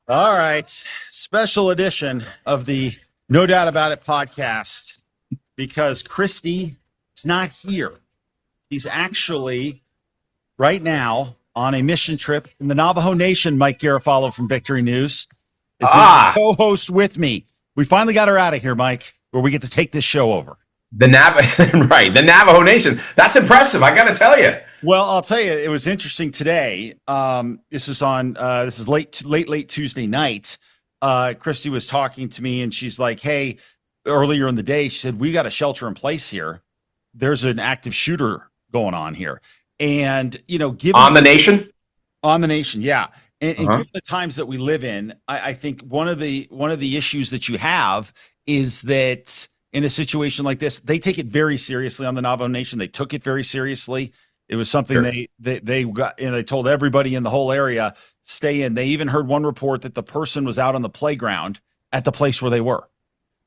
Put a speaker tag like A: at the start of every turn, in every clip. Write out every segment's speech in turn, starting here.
A: All right. Special edition of the No Doubt About It podcast because Christy is not here. He's actually right now on a mission trip in the Navajo Nation. Mike Garofalo from Victory News is the co-host with me. We finally got her out of here, Mike, where we get to take this show over.
B: The Navajo Nation. That's impressive. I got to tell you.
A: Well, I'll tell you, it was interesting today. This is late Tuesday night. Christy was talking to me and she's like, hey, earlier in the day, she said, we got a shelter in place here. There's an active shooter going on here. And, given
B: on the nation,
A: yeah. And given the times that we live in, I think one of the issues that you have is that in a situation like this, they take it very seriously on the Navajo Nation. They took it very seriously. It was something they got, and they told everybody in the whole area, stay in. They even heard one report that the person was out on the playground at the place where they were.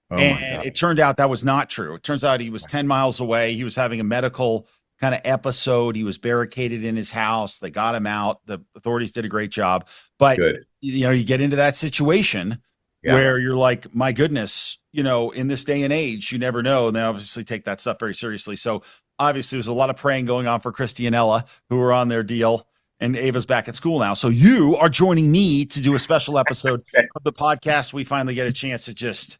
A: And it turned out that was not true. It turns out he was 10 miles away. He was having a medical kind of episode. He was barricaded in his house. They got him out. The authorities did a great job. But, you get into that situation where you're like, my goodness, in this day and age, you never know. And they obviously take that stuff very seriously. So obviously there's a lot of praying going on for Christy and Ella, who are on their deal. And Ava's back at school now. So you are joining me to do a special episode of the podcast. We finally get a chance to just,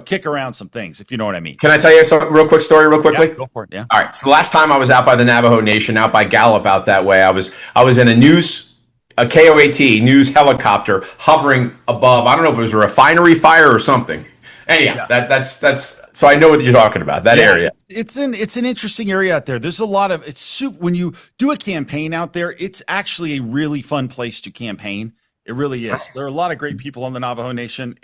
A: kick around some things, if you know what I mean.
B: Can I tell you some real quick story real quickly?
A: Yeah, go for it. Yeah.
B: All right. So the last time I was out by the Navajo Nation, out by Gallup out that way, I was in a KOAT news helicopter hovering above. I don't know if it was a refinery fire or something. Anyhow, that's so I know what you're talking about, that area.
A: It's an interesting area out there. There's a lot of when you do a campaign out there, it's actually a really fun place to campaign. It really is. Nice. There are a lot of great people on the Navajo Nation.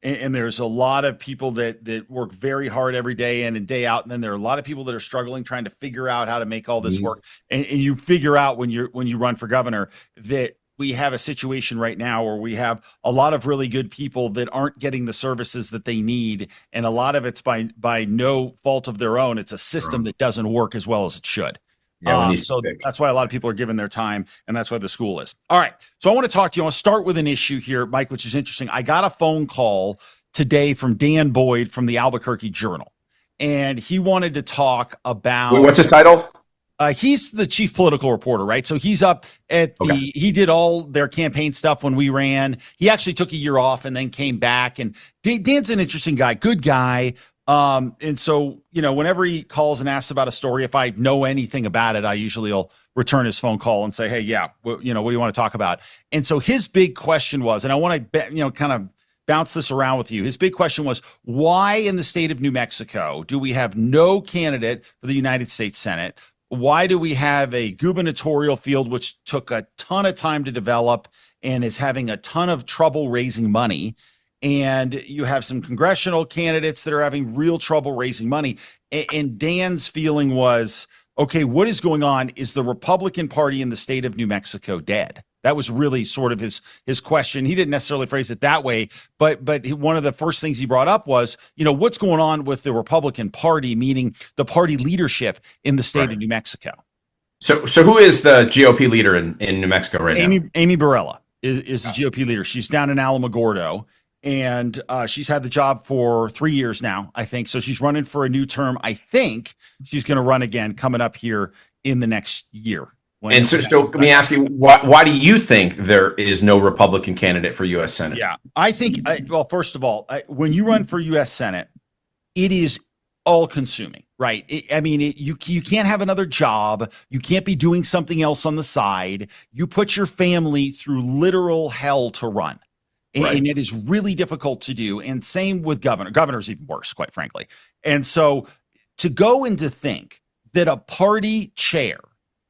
A: And there's a lot of people that work very hard every day in and day out. And then there are a lot of people that are struggling, trying to figure out how to make all this work. And you figure out when you run for governor that we have a situation right now where we have a lot of really good people that aren't getting the services that they need. And a lot of it's by no fault of their own. It's a system that doesn't work as well as it should. So that's why a lot of people are giving their time, and that's why the school is. All right. So I want to talk to you. I want to start with an issue here, Mike, which is interesting. I got a phone call today from Dan Boyd from the Albuquerque Journal, and he wanted to talk about—
B: Wait, what's his title?
A: He's the chief political reporter, right? So he's up at he did all their campaign stuff when we ran. He actually took a year off and then came back. And Dan's an interesting guy, good guy. And so, whenever he calls and asks about a story, if I know anything about it, I usually will return his phone call and say, hey, what do you want to talk about? And so his big question was, and I want to, kind of bounce this around with you. His big question was, why in the state of New Mexico do we have no candidate for the United States Senate? Why do we have a gubernatorial field, which took a ton of time to develop and is having a ton of trouble raising money? And you have some congressional candidates that are having real trouble raising money. And Dan's feeling was, okay, what is going on? Is the Republican Party in the state of New Mexico dead? That was really sort of his question. He didn't necessarily phrase it that way, but one of the first things he brought up was, what's going on with the Republican Party, meaning the party leadership in the state of New Mexico.
B: So who is the GOP leader in New Mexico right now?
A: Amy Barela is the GOP leader. She's down in Alamogordo. And she's had the job for 3 years now, I think. So she's running for a new term. I think she's going to run again coming up here in the next year.
B: And so let me ask you, why do you think there is no Republican candidate for U.S. Senate?
A: Yeah, I think, first of all, when you run for U.S. Senate, it is all consuming, right? You can't have another job. You can't be doing something else on the side. You put your family through literal hell to run. And it is really difficult to do. And same with governor. Governor's even worse, quite frankly. And so to go and to think that a party chair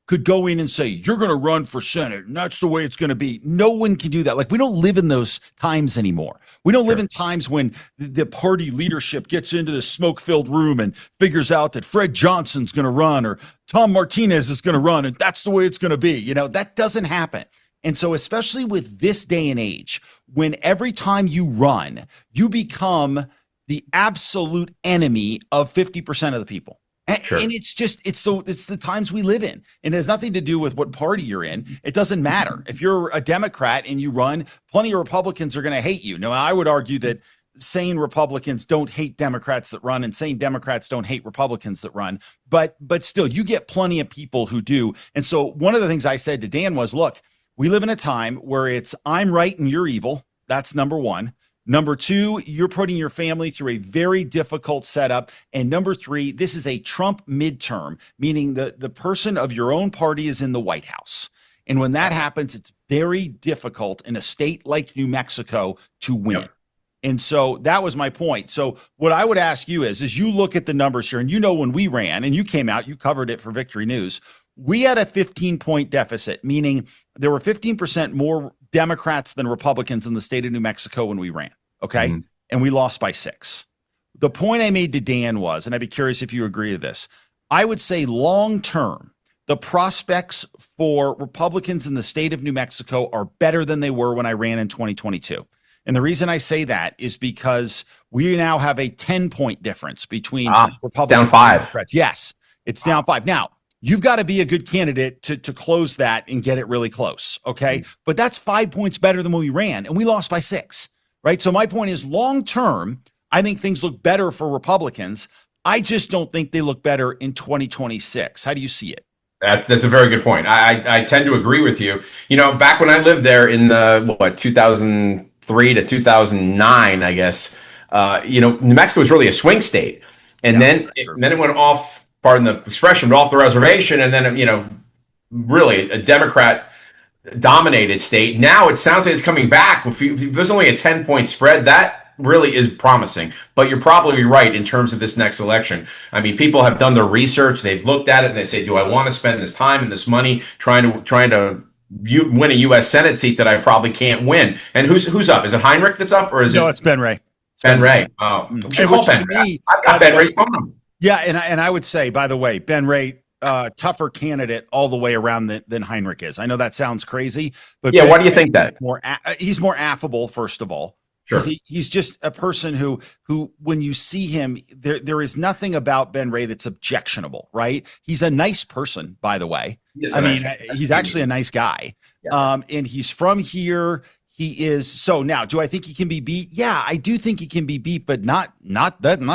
A: could go in and say, you're going to run for Senate, and that's the way it's going to be. No one can do that. Like, we don't live in those times anymore. We don't live in times when the party leadership gets into the smoke-filled room and figures out that Fred Johnson's going to run or Tom Martinez is going to run, and that's the way it's going to be. That doesn't happen. And so especially with this day and age, when every time you run, you become the absolute enemy of 50% of the people.
B: Sure.
A: And it's the times we live in, and it has nothing to do with what party you're in. It doesn't matter. If you're a Democrat and you run, plenty of Republicans are going to hate you. Now, I would argue that sane Republicans don't hate Democrats that run, and sane Democrats don't hate Republicans that run. But still, you get plenty of people who do. And so one of the things I said to Dan was, look, we live in a time where it's I'm right and you're evil. That's number one. Number two, you're putting your family through a very difficult setup. And number three, this is a Trump midterm, meaning the person of your own party is in the White House. And when that happens, it's very difficult in a state like New Mexico to win. Yep. And so that was my point. So what I would ask you is you look at the numbers here, and when we ran and you came out, you covered it for Victory News, we had a 15-point deficit, meaning there were 15% more Democrats than Republicans in the state of New Mexico when we ran. Okay. Mm-hmm. And we lost by 6. The point I made to Dan was, and I'd be curious if you agree to this, I would say long term, the prospects for Republicans in the state of New Mexico are better than they were when I ran in 2022. And the reason I say that is because we now have a 10-point difference between Republicans
B: down 5.
A: And Democrats. Yes, it's down 5. Now, you've got to be a good candidate to close that and get it really close, okay? Mm-hmm. But that's 5 points better than when we ran, and we lost by 6, right? So my point is, long term, I think things look better for Republicans. I just don't think they look better in 2026. How do you see it?
B: That's a very good point. I tend to agree with you. Back when I lived there in the 2003 to 2009, I guess. New Mexico was really a swing state, and then it went off. Pardon the expression, but off the reservation, and then really a Democrat-dominated state. Now it sounds like it's coming back. If there's only a 10-point spread, that really is promising. But you're probably right in terms of this next election. I mean, people have done their research, they've looked at it, and they say, "Do I want to spend this time and this money trying to win a U.S. Senate seat that I probably can't win?" And who's up? Is it Heinrich that's up, or is it?
A: No, it's Ben Ray.
B: Ben Ray. Oh, I've got Ben Ray's phone number.
A: Yeah, and I would say, by the way, Ben Ray, tougher candidate all the way around than Heinrich is. I know that sounds crazy, but
B: yeah, why do you think that?
A: He's more affable, first of all.
B: Sure.
A: He's just a person who when you see him, there is nothing about Ben Ray that's objectionable, right? He's a nice person, by the way. He's actually a nice guy. Yeah. And he's from here. He is. So now, do I think he can be beat? Yeah, I do think he can be beat, but not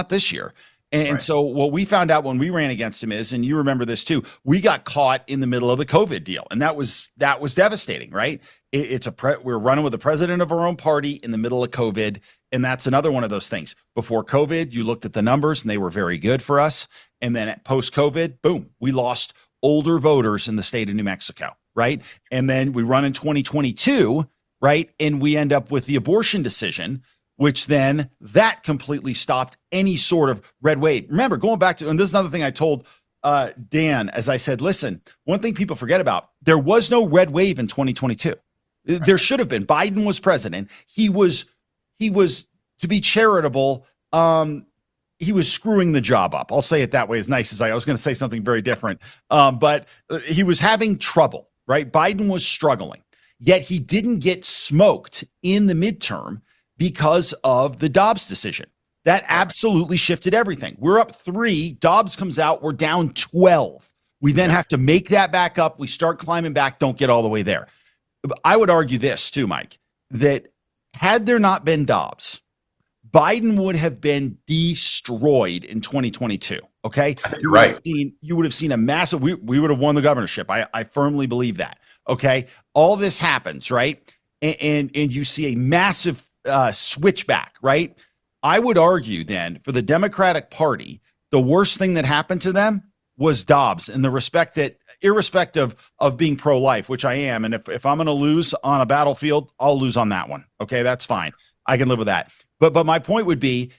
A: this year. And right. So what we found out when we ran against him is, and you remember this too, we got caught in the middle of the COVID deal, and that was devastating, right? We're running with the president of our own party in the middle of COVID, and that's another one of those things. Before COVID, you looked at the numbers, and they were very good for us, and then at post-COVID, boom, we lost older voters in the state of New Mexico, right? And then we run in 2022, right, and we end up with the abortion decision, which then that completely stopped any sort of red wave. Remember, going back to, and this is another thing I told Dan, as I said, listen, one thing people forget about, there was no red wave in 2022. Right. There should have been. Biden was president. He was, to be charitable, he was screwing the job up. I'll say it that way, as nice as I was going to say something very different. But he was having trouble, right? Biden was struggling, yet he didn't get smoked in the midterm because of the Dobbs decision. That absolutely shifted everything. We're up 3. Dobbs comes out. We're down 12. We then have to make that back up. We start climbing back. Don't get all the way there. I would argue this too, Mike, that had there not been Dobbs, Biden would have been destroyed in 2022. Okay.
B: You're right.
A: You would have seen a massive, we would have won the governorship. I firmly believe that. Okay. All this happens, right? And you see a massive switchback, right? I would argue then for the Democratic Party, the worst thing that happened to them was Dobbs, in the respect that, irrespective of being pro-life, which I am, and if I'm going to lose on a battlefield, I'll lose on that one. Okay, that's fine. I can live with that. But my point would be,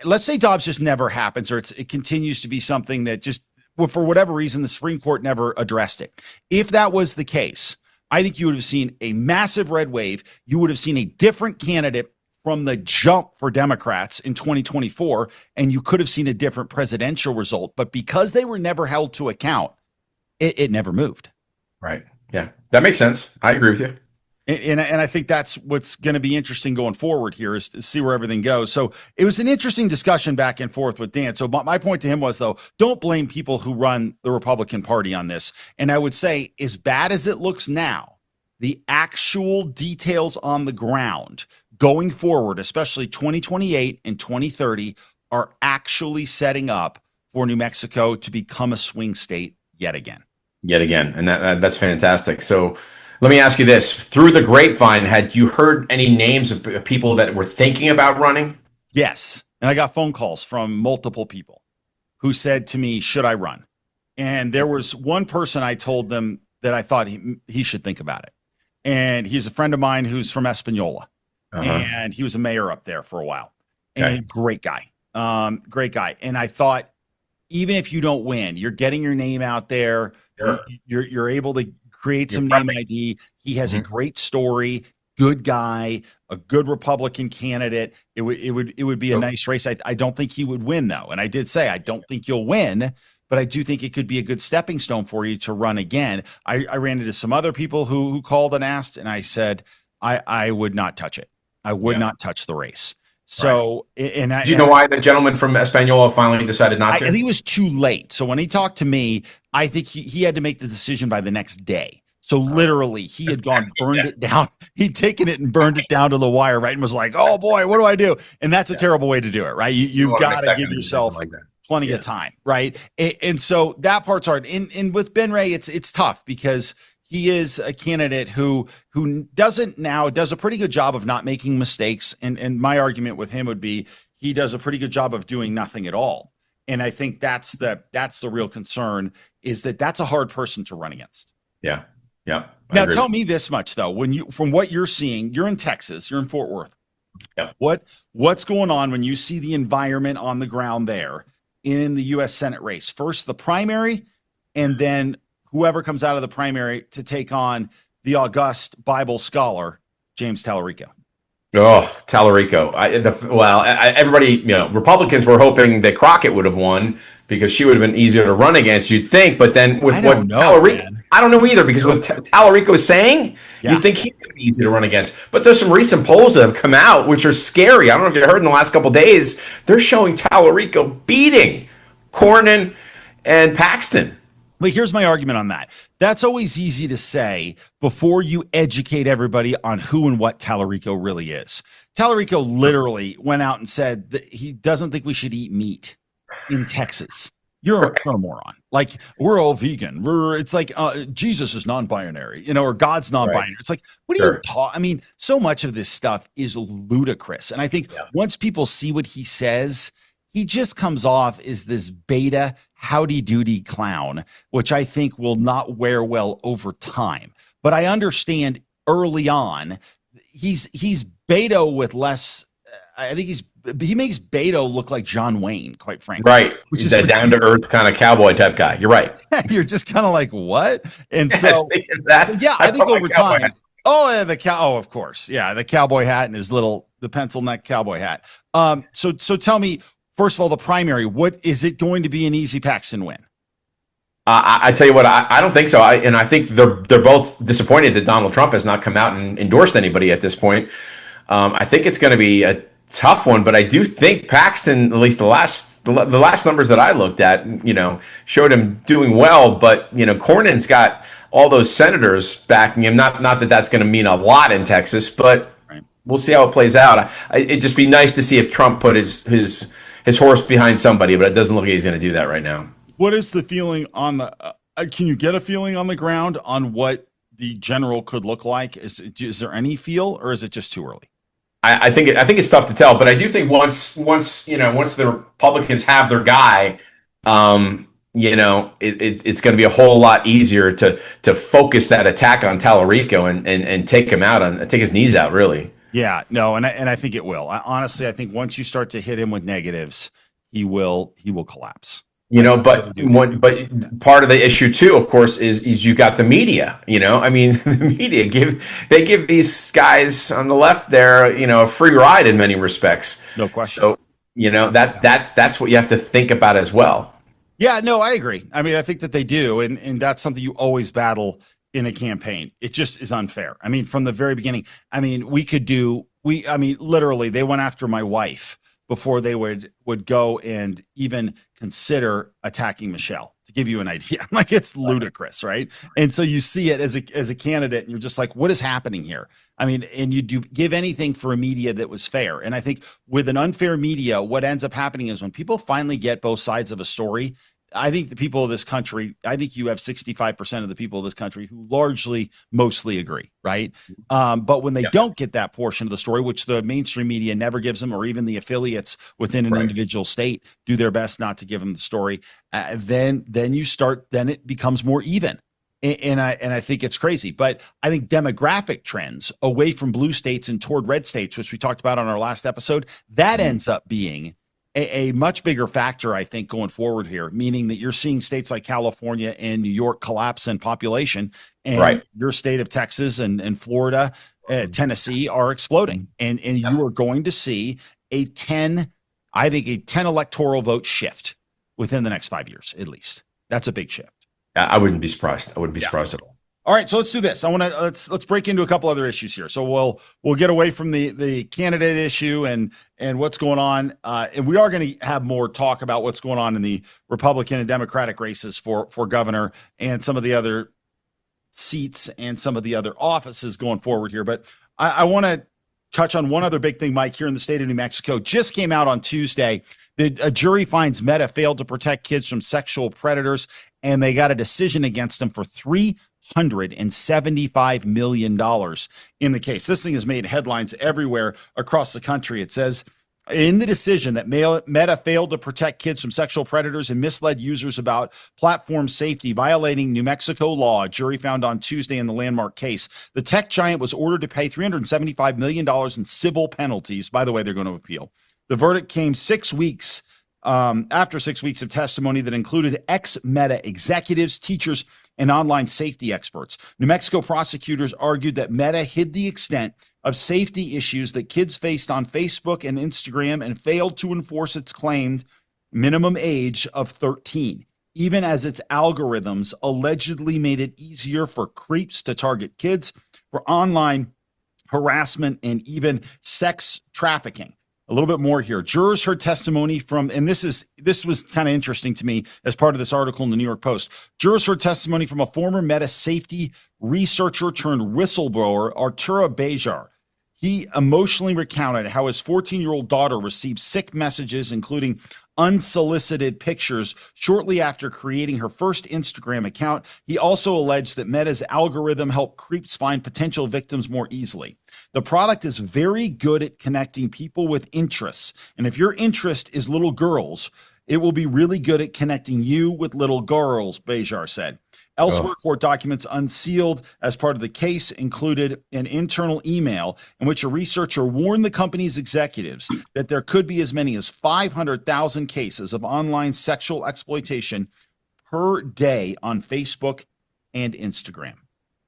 A: let's say Dobbs just never happens, or it continues to be something that just, for whatever reason, the Supreme Court never addressed it. If that was the case, I think you would have seen a massive red wave. You would have seen a different candidate from the jump for Democrats in 2024, and you could have seen a different presidential result. But because they were never held to account, it never moved.
B: Right. Yeah, that makes sense. I agree with you.
A: And I think that's what's going to be interesting going forward here is to see where everything goes. So it was an interesting discussion back and forth with Dan. So my point to him was, though, don't blame people who run the Republican Party on this. And I would say, as bad as it looks now, the actual details on the ground going forward, especially 2028 and 2030, are actually setting up for New Mexico to become a swing state yet again.
B: And that's fantastic. So let me ask you this. Through the grapevine, had you heard any names of people that were thinking about running?
A: Yes. And I got phone calls from multiple people who said to me, should I run? And there was one person I told them that I thought he should think about it. And he's a friend of mine who's from Espanola. And he was a mayor up there for a while. And great guy. Great guy. And I thought, even if you don't win, you're getting your name out there. Sure. You're able to create some name ID. He has a great story, good guy, a good Republican candidate. It would be a nice race. I don't think he would win, though. And I did say, I don't think you'll win, but I do think it could be a good stepping stone for you to run again. I ran into some other people who called and asked, and I said, I would not touch it. I would not touch the race. So, do
B: you know why the gentleman from Espanola finally decided not to?
A: I think it was too late. So when he talked to me, I think he had to make the decision by the next day. So literally, he had burned it down. He'd taken it and burned it down to the wire, right? And was like, oh boy, what do I do? And that's a terrible way to do it, right? You've got to give yourself plenty of time, right? And so that part's hard. And with Ben Ray, it's tough because he is a candidate who does a pretty good job of not making mistakes. And my argument with him would be he does a pretty good job of doing nothing at all. And I think that's the real concern, is that's a hard person to run against.
B: Yeah.
A: Now tell me this much though, from what you're seeing, you're in Texas, you're in Fort Worth.
B: Yeah.
A: What's going on when you see the environment on the ground there in the U.S. Senate race? First the primary, and then whoever comes out of the primary to take on the august Bible scholar, James Tallarico.
B: Oh, Tallarico. Everybody, Republicans were hoping that Crockett would have won because she would have been easier to run against, you'd think. But then with Tallarico, I don't know either, because what Tallarico is saying, you'd think he would be easy to run against. But there's some recent polls that have come out, which are scary. I don't know if you heard in the last couple of days, they're showing Tallarico beating Cornyn and Paxton.
A: But here's my argument on that. That's always easy to say before you educate everybody on who and what Tallarico really is. Tallarico literally went out and said that he doesn't think we should eat meat in Texas. You're a moron. Like, we're all vegan. It's like Jesus is non-binary, or God's non-binary. Right. It's like, what do you talk? I mean, so much of this stuff is ludicrous. And I think once people see what he says, he just comes off as this beta howdy-doody clown, which I think will not wear well over time. But I understand early on, he's Beto with less. I think he makes Beto look like John Wayne, quite frankly.
B: Right, which is that down-to-earth kind of cowboy type guy. You're right.
A: You're just kind of like, what? And so I think over time. Oh, of course, the cowboy hat and the pencil neck cowboy hat. So tell me. First of all, the primary, what is it going to be an easy Paxton win?
B: I tell you what, I don't think so. I think they're both disappointed that Donald Trump has not come out and endorsed anybody at this point. I think it's going to be a tough one, but I do think Paxton, at least the last numbers that I looked at, showed him doing well. But Cornyn's got all those senators backing him. Not that that's going to mean a lot in Texas, but we'll see how it plays out. It'd just be nice to see if Trump put his horse behind somebody, but it doesn't look like he's going to do that right now.
A: What is the feeling on the? Can you get a feeling on the ground on what the general could look like? Is there any feel, or is it just too early?
B: I think it's tough to tell, but I do think once the Republicans have their guy, it's going to be a whole lot easier to focus that attack on Tallarico and take him out take his knees out, really.
A: Yeah, no, and I think it will. Honestly, I think once you start to hit him with negatives, he will collapse.
B: But part of the issue too, of course, is you got the media. I mean, the media give these guys on the left there, a free ride in many respects.
A: No question.
B: So that's what you have to think about as well.
A: Yeah, no, I agree. I mean, I think that they do, and that's something you always battle in a campaign. It just is unfair. I mean, from the very beginning, I mean, literally they went after my wife before they would go and even consider attacking Michelle, to give you an idea. Like, it's ludicrous, right? And so you see it as a candidate and you're just like, what is happening here? I mean, and you do give anything for a media that was fair. And I think with an unfair media, what ends up happening is when people finally get both sides of a story, I think the people of this country, I think you have 65% of the people of this country who mostly agree, right? But when they don't get that portion of the story, which the mainstream media never gives them, or even the affiliates within an individual state do their best not to give them the story, then it becomes more even. And I think it's crazy. But I think demographic trends away from blue states and toward red states, which we talked about on our last episode, that ends up being a much bigger factor, I think, going forward here, meaning that you're seeing states like California and New York collapse in population, and your state of Texas and Florida, Tennessee are exploding. And you are going to see a 10 electoral vote shift within the next 5 years, at least. That's a big shift.
B: I wouldn't be surprised. I wouldn't be surprised at all.
A: All right, so let's do this. Let's break into a couple other issues here. So we'll get away from the candidate issue and what's going on, and we are going to have more talk about what's going on in the Republican and Democratic races for governor and some of the other seats and some of the other offices going forward here. But I want to touch on one other big thing, Mike, here in the state of New Mexico. Just came out on Tuesday. A jury finds Meta failed to protect kids from sexual predators, and they got a decision against them for $375 million in the case. This thing has made headlines everywhere across the country. It says, in the decision that Meta failed to protect kids from sexual predators and misled users about platform safety, violating New Mexico law, a jury found on Tuesday in the landmark case. The tech giant was ordered to pay $375 million in civil penalties. By the way, they're going to appeal. The verdict came 6 weeks after 6 weeks of testimony that included ex-Meta executives, teachers, and online safety experts. New Mexico prosecutors argued that Meta hid the extent of safety issues that kids faced on Facebook and Instagram and failed to enforce its claimed minimum age of 13, even as its algorithms allegedly made it easier for creeps to target kids for online harassment and even sex trafficking. A little bit more here. Jurors heard testimony from, and this was kind of interesting to me as part of this article in the New York Post. Jurors heard testimony from a former Meta safety researcher turned whistleblower, Arturo Bejar. He emotionally recounted how his 14-year-old daughter received sick messages, including unsolicited pictures, shortly after creating her first Instagram account. He also alleged that Meta's algorithm helped creeps find potential victims more easily. The product is very good at connecting people with interests. And if your interest is little girls, it will be really good at connecting you with little girls, Bejar said. Elsewhere, court documents unsealed as part of the case included an internal email in which a researcher warned the company's executives that there could be as many as 500,000 cases of online sexual exploitation per day on Facebook and Instagram.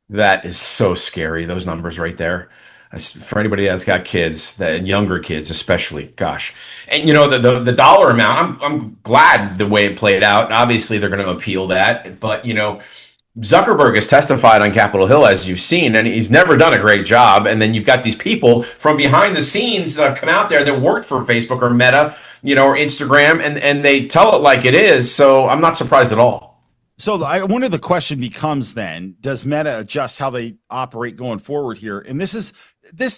B: That is so scary, those numbers right there. For anybody that's got kids, that younger kids especially, gosh. And you know, the dollar amount, I'm glad the way it played out. Obviously they're going to appeal that, but you know, Zuckerberg has testified on Capitol Hill, as you've seen, and he's never done a great job. And then you've got these people from behind the scenes that have come out there that worked for Facebook or Meta, you know, or Instagram, and they tell it like it is. So I'm not surprised at all.
A: So I wonder, the question becomes then, does Meta adjust how they operate going forward here? And this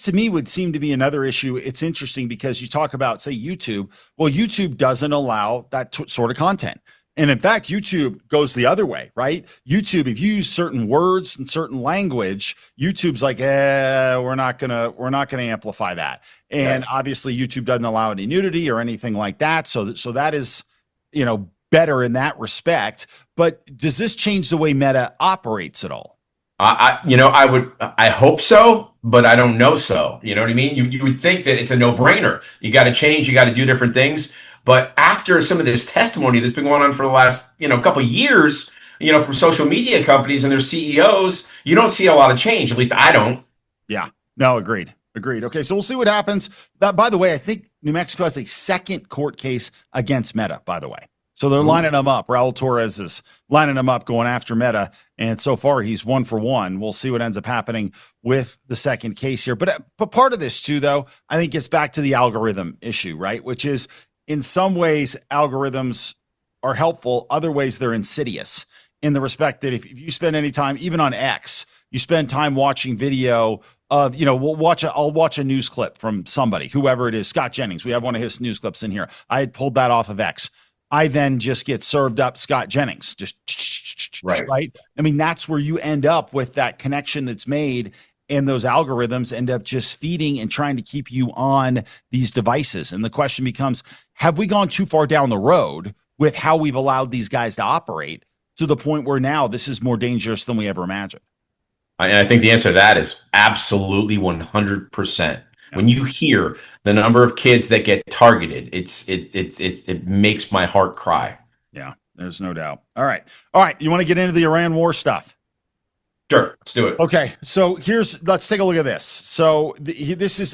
A: to me would seem to be another issue. It's interesting because you talk about, say, YouTube. Well, YouTube doesn't allow that sort of content. And in fact, YouTube goes the other way, right? YouTube, if you use certain words and certain language, YouTube's like, we're not gonna amplify that. And obviously YouTube doesn't allow any nudity or anything like that. So that is, you know, better in that respect. But does this change the way Meta operates at all?
B: I hope so, but I don't know so. You know what I mean? You would think that it's a no-brainer. You got to change, you got to do different things. But after some of this testimony that's been going on for the last, couple of years, from social media companies and their CEOs, you don't see a lot of change. At least I don't.
A: Yeah. No, agreed. Okay, so we'll see what happens. By the way, I think New Mexico has a second court case against Meta, by the way. So they're lining them up. Raul Torres is lining them up, going after Meta. And so far, he's 1 for 1. We'll see what ends up happening with the second case here. But part of this, too, though, I think gets back to the algorithm issue, right? Which is, in some ways, algorithms are helpful. Other ways, they're insidious in the respect that if you spend any time, even on X, you spend time watching video of, I'll watch a news clip from somebody, whoever it is, Scott Jennings. We have one of his news clips in here. I had pulled that off of X. I then just get served up Scott Jennings, right? I mean, that's where you end up with that connection that's made, and those algorithms end up just feeding and trying to keep you on these devices. And the question becomes, have we gone too far down the road with how we've allowed these guys to operate to the point where now this is more dangerous than we ever imagined?
B: And I think the answer to that is absolutely 100%. When you hear the number of kids that get targeted, it makes my heart cry.
A: Yeah, there's no doubt. All right. You want to get into the Iran war stuff?
B: Sure, let's do it.
A: Okay, so let's take a look at this. So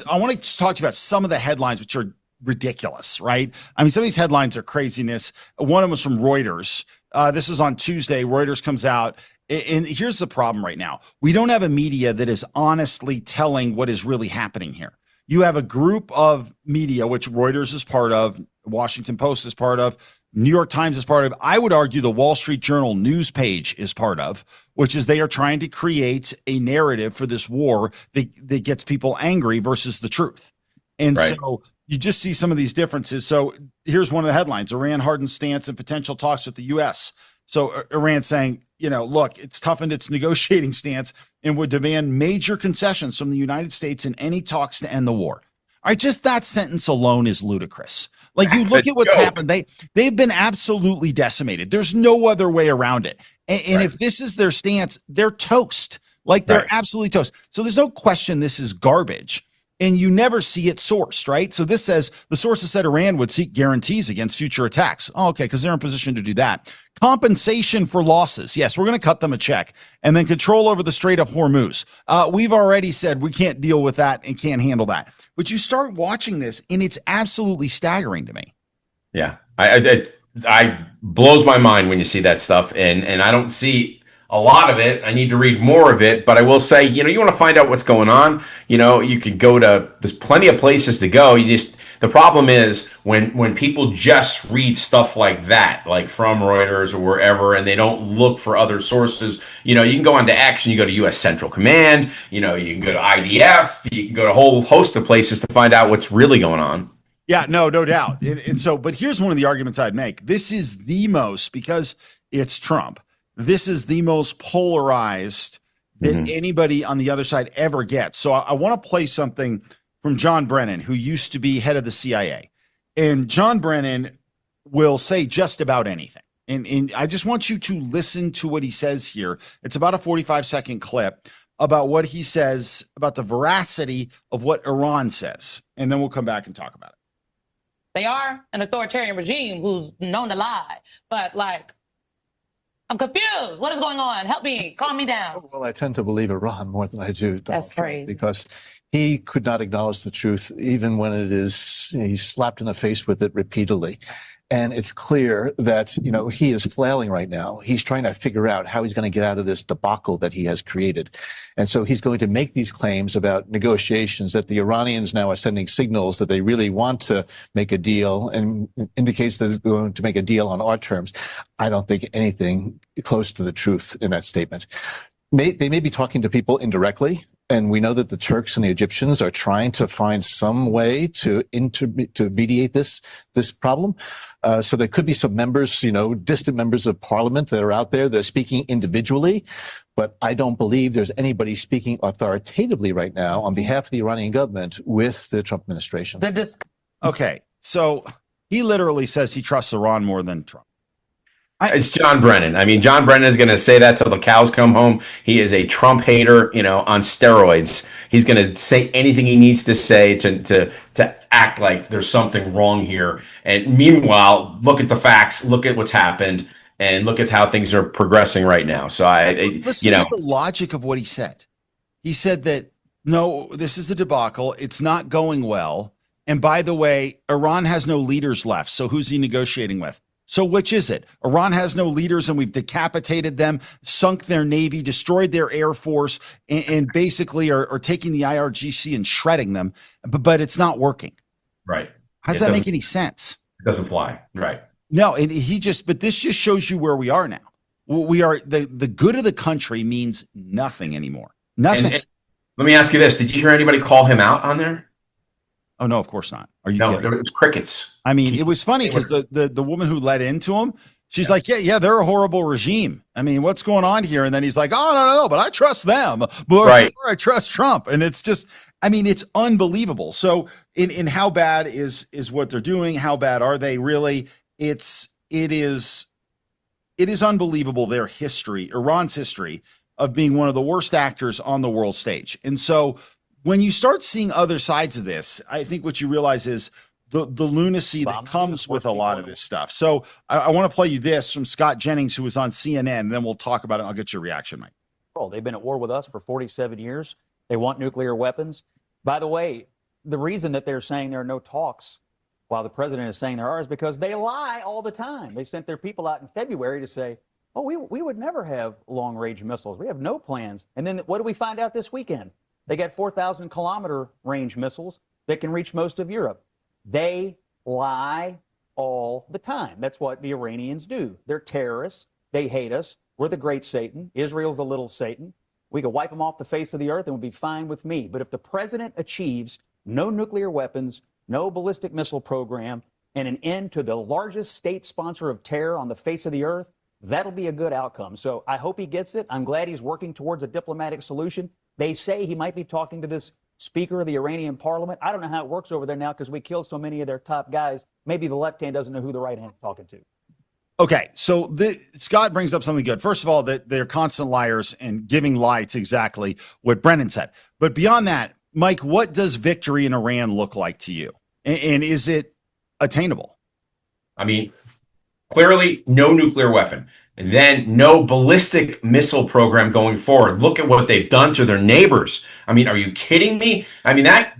A: I want to talk to you about some of the headlines, which are ridiculous, right? I mean, some of these headlines are craziness. One of them was from Reuters. This is on Tuesday. Reuters comes out. And here's the problem right now. We don't have a media that is honestly telling what is really happening here. You have a group of media, which Reuters is part of, Washington Post is part of, New York Times is part of. I would argue the Wall Street Journal news page is part of, which is they are trying to create a narrative for this war that gets people angry versus the truth. And so you just see some of these differences. So here's one of the headlines: Iran hardens stance and potential talks with the U.S. So Iran saying, look, it's toughened its negotiating stance and would demand major concessions from the United States in any talks to end the war. All right, just that sentence alone is ludicrous. Like, you look at what's happened. They've been absolutely decimated. There's no other way around it. And if this is their stance, they're toast. Like, they're absolutely toast. So there's no question this is garbage. And you never see it sourced, right? So this says the sources said Iran would seek guarantees against future attacks. Oh, okay, because they're in position to do that. Compensation for losses. Yes, we're going to cut them a check. And then control over the Strait of Hormuz. We've already said we can't deal with that and can't handle that. But you start watching this, and it's absolutely staggering to me.
B: Yeah, I blows my mind when you see that stuff, and I don't see a lot of it. I need to read more of it, but I will say, you want to find out what's going on. You could go to, there's plenty of places to go. The problem is when people just read stuff like that, like from Reuters or wherever, and they don't look for other sources. You can go on to X and you go to U.S. Central Command. You can go to IDF. You can go to a whole host of places to find out what's really going on.
A: Yeah, no doubt. And so, but here's one of the arguments I'd make. This is the most, because it's Trump, this is the most polarized that anybody on the other side ever gets. So I want to play something from John Brennan, who used to be head of the CIA. And John Brennan will say just about anything. And I just want you to listen to what he says here. It's about a 45-second clip about what he says about the veracity of what Iran says. And then we'll come back and talk about it.
C: They are an authoritarian regime who's known to lie. But, I'm confused. What is going on? Help me. Calm me down.
D: Well, I tend to believe Iran more than I do Donald Trump, because he could not acknowledge the truth, even when he's slapped in the face with it repeatedly. And it's clear that, he is flailing right now. He's trying to figure out how he's going to get out of this debacle that he has created. And so he's going to make these claims about negotiations, that the Iranians now are sending signals that they really want to make a deal, and indicates that they're going to make a deal on our terms. I don't think anything close to the truth in that statement. They may be talking to people indirectly. And we know that the Turks and the Egyptians are trying to find some way to mediate this problem. So there could be some members, distant members of parliament that are out there that are speaking individually. But I don't believe there's anybody speaking authoritatively right now on behalf of the Iranian government with the Trump administration.
A: Okay, so he literally says he trusts Iran more than Trump.
B: It's John Brennan. I mean, John Brennan is going to say that till the cows come home. He is a Trump hater, on steroids. He's going to say anything he needs to say to act like there's something wrong here. And meanwhile, look at the facts, look at what's happened, and look at how things are progressing right now. So
A: listen to the logic of what he said. He said that, no, this is a debacle. It's not going well. And by the way, Iran has no leaders left. So who's he negotiating with? So which is it? Iran has no leaders and we've decapitated them, sunk their navy, destroyed their air force, and basically are taking the IRGC and shredding them, but it's not working.
B: Right.
A: How does that make any sense?
B: It doesn't fly. Right.
A: No, and but this just shows you where we are now. We are, the good of the country means nothing anymore. Nothing.
B: And let me ask you this. Did you hear anybody call him out on there?
A: Oh, no, of course not. Are you kidding?
B: No, it's crickets.
A: I mean, it was funny because the woman who led into him, she's like, yeah, they're a horrible regime. I mean, what's going on here? And then he's like, oh, no, but I trust them. But I trust Trump. And it's just, I mean, it's unbelievable. So in how bad is what they're doing? How bad are they really? It is unbelievable, their history, Iran's history of being one of the worst actors on the world stage. And so when you start seeing other sides of this, I think what you realize is the lunacy that comes with a lot of this stuff. So I want to play you this from Scott Jennings, who was on CNN, and then we'll talk about it. I'll get your reaction, Mike.
E: They've been at war with us for 47 years. They want nuclear weapons. By the way, the reason that they're saying there are no talks while the president is saying there are is because they lie all the time. They sent their people out in February to say, oh, we would never have long-range missiles. We have no plans. And then what do we find out this weekend? They got 4,000-kilometer range missiles that can reach most of Europe. They lie all the time. That's what the Iranians do. They're terrorists. They hate us. We're the great Satan. Israel's the little Satan. We could wipe them off the face of the earth and it would be fine with me. But if the president achieves no nuclear weapons, no ballistic missile program, and an end to the largest state sponsor of terror on the face of the earth, that'll be a good outcome. So I hope he gets it. I'm glad he's working towards a diplomatic solution. They say he might be talking to this speaker of the Iranian parliament. I don't know how it works over there now because we killed so many of their top guys. Maybe the left hand doesn't know who the right hand's talking to.
A: Okay, so Scott brings up something good. First of all, that they're constant liars and giving lie to exactly what Brennan said. But beyond that, Mike, what does victory in Iran look like to you? And is it attainable?
B: I mean, clearly no nuclear weapon. And then no ballistic missile program going forward. Look at what they've done to their neighbors. I mean, are you kidding me? I mean, that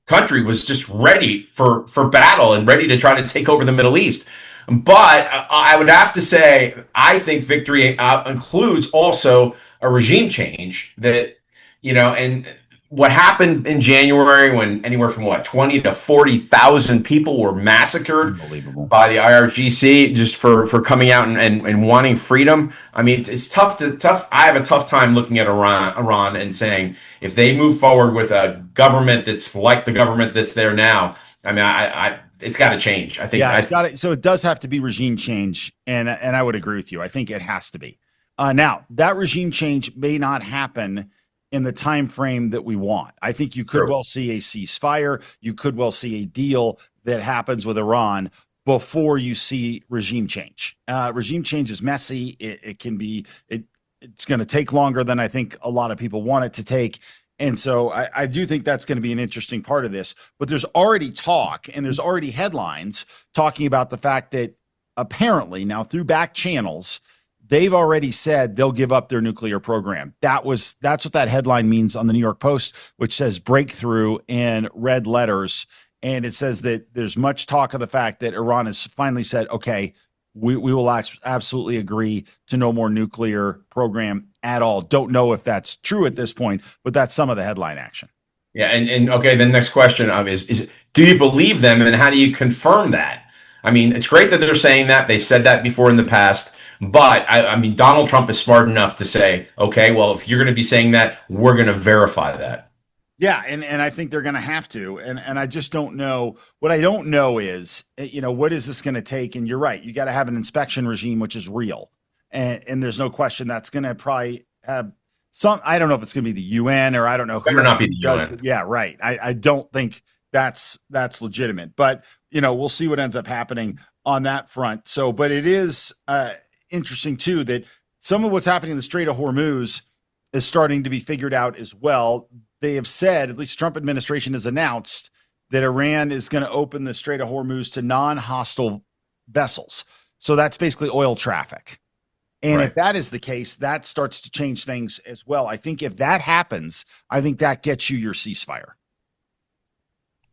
B: country was just ready for battle and ready to try to take over the Middle East. But I would have to say, I think victory includes also a regime change that, and what happened in January when anywhere from 20 to 40,000 people were massacred by the IRGC just for coming out and wanting freedom. I mean, it's tough. I have a tough time looking at Iran and saying if they move forward with a government that's like the government that's there now, I mean, it's got to change. I think.
A: Yeah, it's got to. So it does have to be regime change, and I would agree with you. I think it has to be. Now that regime change may not happen in the time frame that we want. I think you could well see a ceasefire. You could well see a deal that happens with Iran before you see regime change. Regime change is messy. It can be. It's going to take longer than I think a lot of people want it to take. And so I do think that's going to be an interesting part of this. But there's already talk and there's already headlines talking about the fact that apparently now through back channels, they've already said they'll give up their nuclear program. That's what that headline means on the New York Post, which says breakthrough in red letters. And it says that there's much talk of the fact that Iran has finally said, okay, we will absolutely agree to no more nuclear program at all. Don't know if that's true at this point, but that's some of the headline action.
B: Yeah. And okay, the next question is do you believe them and how do you confirm that? I mean, it's great that they're saying that. They've said that before in the past. But, I mean, Donald Trump is smart enough to say, okay, well, if you're going to be saying that, we're going to verify that.
A: Yeah, and I think they're going to have to. And I just don't know. What I don't know is, what is this going to take? And you're right. You got to have an inspection regime, which is real. And there's no question that's going to probably have some. I don't know if it's going to be the UN or I don't know who.
B: Better not be the UN.
A: Yeah, right. I don't think that's legitimate. But, we'll see what ends up happening on that front. So, but it is interesting too that some of what's happening in the Strait of Hormuz is starting to be figured out as well. They have said, at least Trump administration has announced, that Iran is going to open the Strait of Hormuz to non-hostile vessels. So that's basically oil traffic. And if that is the case, that starts to change things as well. I think if that happens, I think that gets you your ceasefire.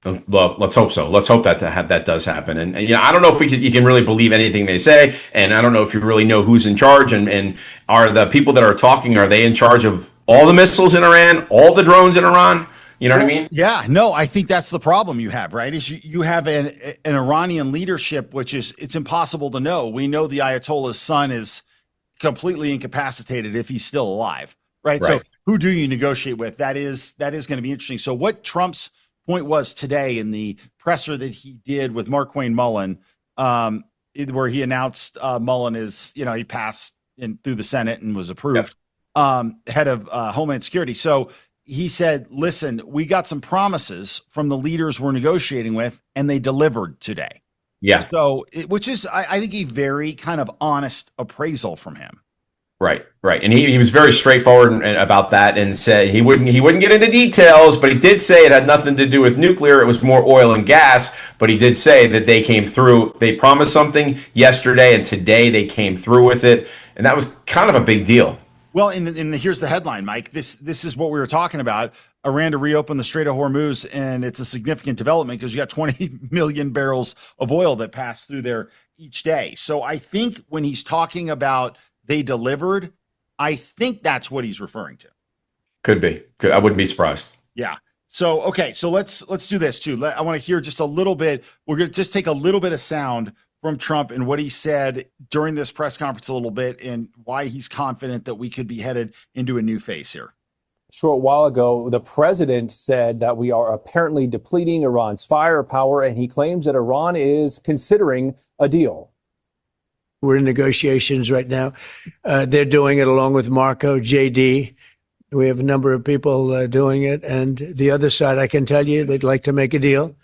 B: Well, let's hope so. Let's hope that does happen. And you know, I don't know if you can really believe anything they say, and I don't know if you really know who's in charge. And are the people that are talking, are they in charge of all the missiles in Iran, all the drones in Iran? You know what I mean?
A: Yeah, no, I think that's the problem you have, right? Is you have an Iranian leadership, which is, it's impossible to know. We know the Ayatollah's son is completely incapacitated if he's still alive, right? So who do you negotiate with? That is going to be interesting. So what Trump's point was today in the presser that he did with Markwayne Mullen, where he announced Mullen is, you know, he passed through the Senate and was approved, head of Homeland Security. So he said, listen, we got some promises from the leaders we're negotiating with, and they delivered today.
B: Yeah.
A: So, which is, I think, a very kind of honest appraisal from him.
B: Right. And he was very straightforward about that, and said he wouldn't get into details, but he did say it had nothing to do with nuclear. It was more oil and gas, but he did say that they came through. They promised something yesterday, and today they came through with it. And that was kind of a big deal.
A: Well, here's the headline, Mike. This is what we were talking about. Iran to reopen the Strait of Hormuz, and it's a significant development because you got 20 million barrels of oil that pass through there each day. So I think when he's talking about they delivered, I think that's what he's referring to.
B: Could be. I wouldn't be surprised.
A: Yeah. So, okay. So let's do this too. I want to hear just a little bit. We're going to just take a little bit of sound from Trump and what he said during this press conference a little bit, and why he's confident that we could be headed into a new phase here.
F: A short while ago, the president said that we are apparently depleting Iran's firepower, and he claims that Iran is considering a deal.
G: We're in negotiations right now. They're doing it along with Marco, JD. We have a number of people doing it. And the other side, I can tell you, they'd like to make a deal.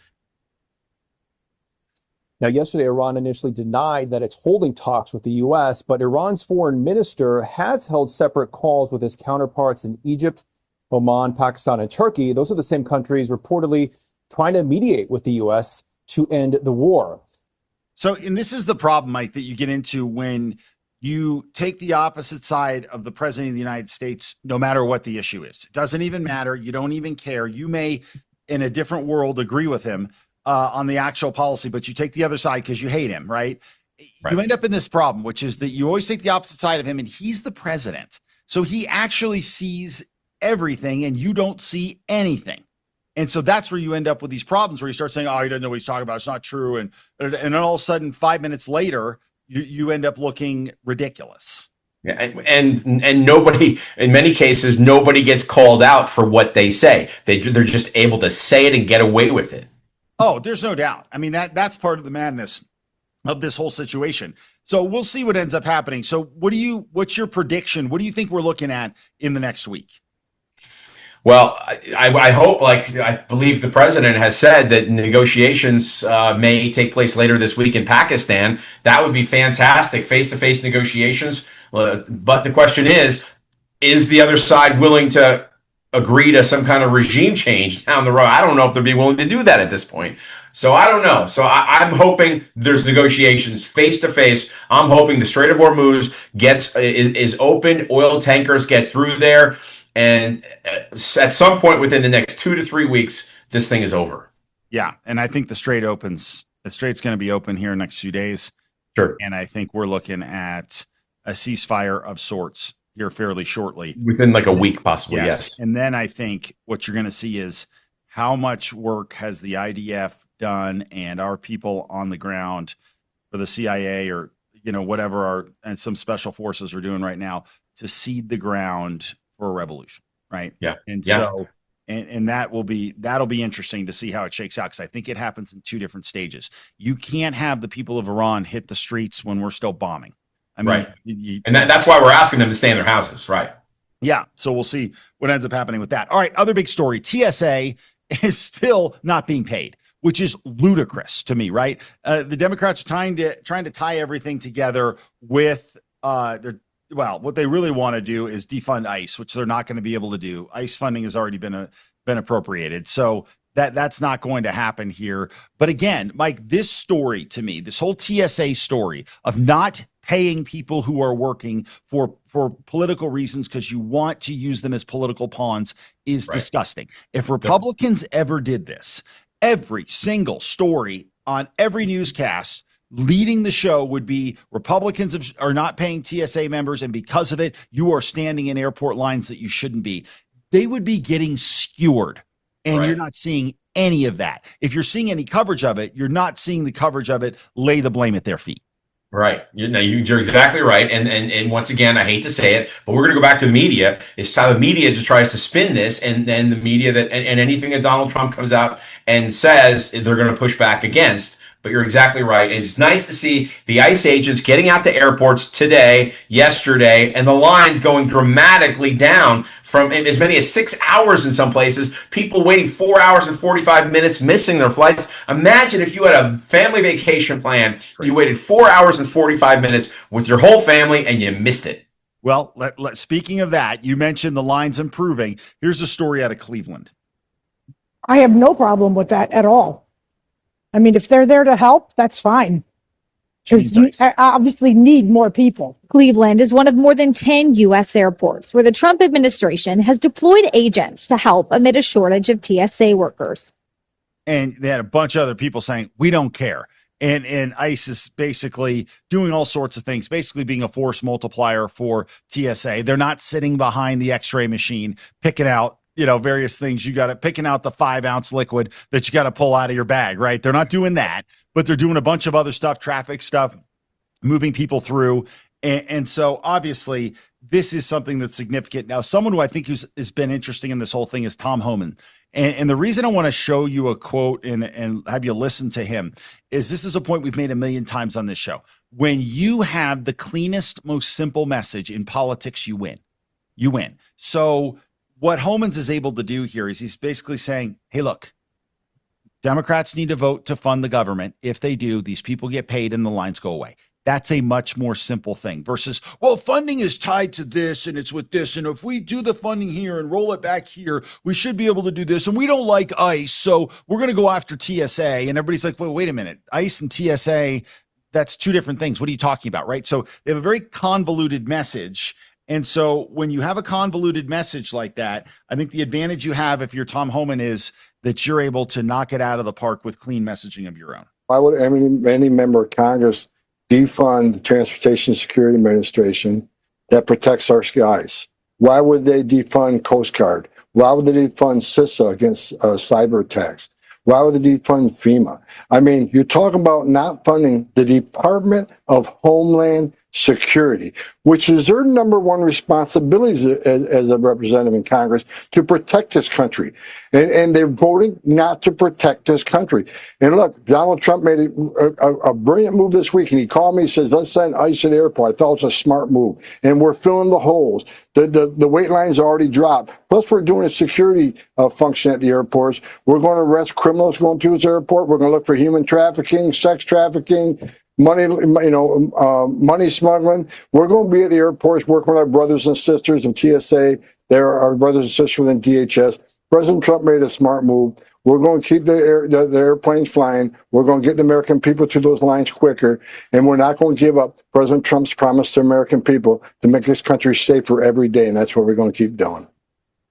F: Now, yesterday, Iran initially denied that it's holding talks with the U.S., but Iran's foreign minister has held separate calls with his counterparts in Egypt, Oman, Pakistan, and Turkey. Those are the same countries reportedly trying to mediate with the U.S. to end the war.
A: So, and this is the problem, Mike, that you get into when you take the opposite side of the president of the United States, no matter what the issue is. It doesn't even matter. You don't even care. You may, in a different world, agree with him on the actual policy, but you take the other side because you hate him, right? You end up in this problem, which is that you always take the opposite side of him, and he's the president. So he actually sees everything and you don't see anything. And so that's where you end up with these problems where you start saying, oh, he doesn't know what he's talking about. It's not true. And then all of a sudden, 5 minutes later, you end up looking ridiculous.
B: Yeah, and nobody, in many cases, nobody gets called out for what they say. They're just able to say it and get away with it.
A: Oh, there's no doubt. I mean, that's part of the madness of this whole situation. So we'll see what ends up happening. So what's your prediction? What do you think we're looking at in the next week?
B: Well, I hope, like I believe the president has said, that negotiations may take place later this week in Pakistan. That would be fantastic, face-to-face negotiations. But the question is the other side willing to agree to some kind of regime change down the road? I don't know if they'll be willing to do that at this point. So I don't know. So I'm hoping there's negotiations face-to-face. I'm hoping the Strait of Hormuz is open, oil tankers get through there. And at some point within the next 2 to 3 weeks, this thing is over.
A: Yeah. And I think the Strait opens. The Strait's going to be open here in the next few days.
B: Sure.
A: And I think we're looking at a ceasefire of sorts here fairly shortly.
B: Within like a week, possibly, yes.
A: And then I think what you're going to see is how much work has the IDF done and our people on the ground for the CIA or, whatever and some special forces are doing right now to seed the ground for a revolution, right?
B: Yeah.
A: And so, and that'll be interesting to see how it shakes out, because I think it happens in two different stages. You can't have the people of Iran hit the streets when we're still bombing. I mean,
B: right. And that's why we're asking them to stay in their houses, right?
A: Yeah. So we'll see what ends up happening with that. All right. Other big story: TSA is still not being paid, which is ludicrous to me, right? The Democrats are trying to tie everything together with what they really want to do is defund ICE, which they're not going to be able to do. ICE funding has already been appropriated. So that's not going to happen here. But again, Mike, this story to me, this whole TSA story of not paying people who are working for political reasons because you want to use them as political pawns is disgusting. If Republicans ever did this, every single story on every newscast leading the show would be Republicans are not paying TSA members, and because of it, you are standing in airport lines that you shouldn't be. They would be getting skewered, and you're not seeing any of that. If you're seeing any coverage of it, you're not seeing the coverage of it lay the blame at their feet.
B: Right. You're exactly right. And once again, I hate to say it, but we're going to go back to media. It's how the media just tries to spin this, and then the media and anything that Donald Trump comes out and says they're going to push back against. But you're exactly right. And it's nice to see the ICE agents getting out to airports today, yesterday, and the lines going dramatically down from as many as 6 hours in some places. People waiting 4 hours and 45 minutes, missing their flights. Imagine if you had a family vacation plan, you waited 4 hours and 45 minutes with your whole family and you missed it.
A: Well, speaking of that, you mentioned the lines improving. Here's a story out of Cleveland.
H: I have no problem with that at all. I mean, if they're there to help, that's fine. Because you obviously need more people.
I: Cleveland is one of more than 10 U.S. airports where the Trump administration has deployed agents to help amid a shortage of TSA workers.
A: And they had a bunch of other people saying, we don't care. And ICE is basically doing all sorts of things, basically being a force multiplier for TSA. They're not sitting behind the x-ray machine, picking out various things. You got to picking out the 5-ounce liquid that you got to pull out of your bag, right? They're not doing that, but they're doing a bunch of other stuff, traffic stuff, moving people through. And so obviously this is something that's significant. Now, someone who I think has been interesting in this whole thing is Tom Homan. And the reason I want to show you a quote and have you listen to him is this is a point we've made a million times on this show. When you have the cleanest, most simple message in politics, you win. You win. So what Holman's is able to do here is he's basically saying, hey, look, Democrats need to vote to fund the government. If they do, these people get paid and the lines go away. That's a much more simple thing versus, well, funding is tied to this and it's with this. And if we do the funding here and roll it back here, we should be able to do this. And we don't like ICE, so we're going to go after TSA. And everybody's like, well, wait a minute. ICE and TSA, that's two different things. What are you talking about, right? So they have a very convoluted message. And so when you have a convoluted message like that, I think the advantage you have if you're Tom Homan is that you're able to knock it out of the park with clean messaging of your own.
J: Why would any member of Congress defund the Transportation Security Administration that protects our skies? Why would they defund Coast Guard? Why would they defund CISA against cyber attacks? Why would they defund FEMA? I mean, you're talking about not funding the Department of Homeland Security, which is their number one responsibility as a representative in Congress to protect this country. And they're voting not to protect this country. And look, Donald Trump made a brilliant move this week, and he called me, he says, let's send ICE to the airport. I thought it was a smart move. And we're filling the holes. The wait lines are already dropped. Plus, we're doing a security function at the airports. We're going to arrest criminals going through this airport. We're going to look for human trafficking, sex trafficking, money smuggling. We're going to be at the airports working with our brothers and sisters of TSA. They're our brothers and sisters within DHS. President Trump made a smart move. We're going to keep the airplanes flying. We're going to get the American people through those lines quicker. And we're not going to give up President Trump's promise to American people to make this country safer every day. And that's what we're going to keep doing.